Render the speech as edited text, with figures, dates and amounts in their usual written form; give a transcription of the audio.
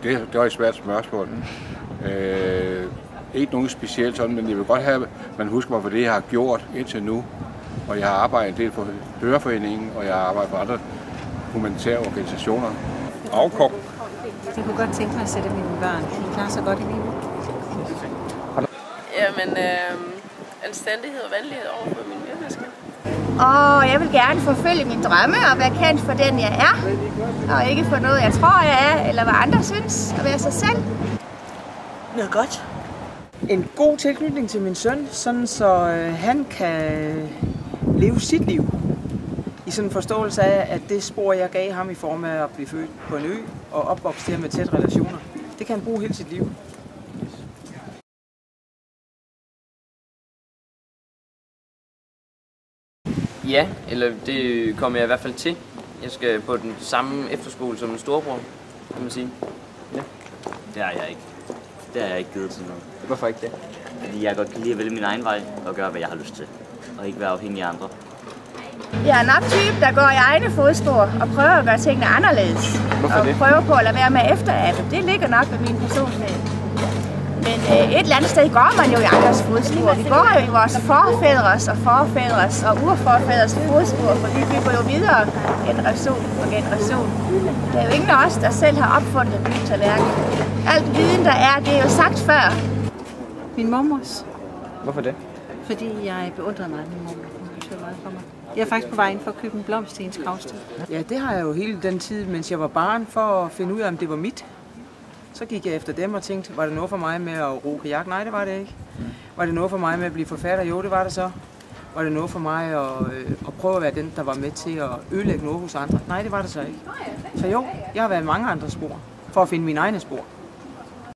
Det var et svært spørgsmål. Ikke nogen specielt sådan, men jeg vil godt have, at man husker mig for det, jeg har gjort indtil nu. Og jeg har arbejdet en del for Høreforeningen, og jeg har arbejdet for andre humanitære organisationer. Afkog. Jeg kunne godt tænke mig at sætte mine børn. De klarer så godt i livet. Jamen, anstændighed og venlighed over for mine medmennesker. Og jeg vil gerne forfølge mine drømme og være kendt for den, jeg er. Og ikke for noget, jeg tror, jeg er, eller hvad andre synes, at være sig selv. Noget godt. En god tilknytning til min søn, sådan så han kan leve sit liv. I sådan en forståelse af, at det spor, jeg gav ham i form af at blive født på en ø og opvokse der med tæt relationer, det kan han bruge hele sit liv. Ja, eller det kommer jeg i hvert fald til. Jeg skal på den samme efterskole som en storebror, kan man sige. Ja. Det har jeg ikke. Det har jeg ikke givet til noget. Hvorfor ikke det? Fordi jeg godt kan lide at vælge min egen vej og gøre, hvad jeg har lyst til. Og ikke være afhængig af andre. Jeg er nok type, der går i egne fodspor og prøver at gøre tingene anderledes. Hvorfor og det? prøver på at lade være med efter af det. Det ligger nok ved min personlighed. Men et eller andet sted går man jo i andres fodspor. Vi går jo i vores forfædres og forfædres og urforfædres fodspor, fordi vi går jo videre generation for generation. Der er jo ingen af os, der selv har opfundet den nye tallerken. Alt viden, der er, det er jo sagt før. Min mormors. Hvorfor det? Fordi jeg beundrer mig af min mormor. Hun betyder meget for mig. Jeg er faktisk på vej ind for at købe en blomst til hendes gravsted. Ja, det har jeg jo hele den tid, mens jeg var barn, for at finde ud af, om det var mit. Så gik jeg efter dem og tænkte, var det noget for mig med at ro kajak? Nej, det var det ikke. Var det noget for mig med at blive forfatter? Jo, det var det så. Var det noget for mig at prøve at være den, der var med til at ødelægge noget hos andre? Nej, det var det så ikke. Så jo, jeg har været i mange andre spor, for at finde mine egne spor.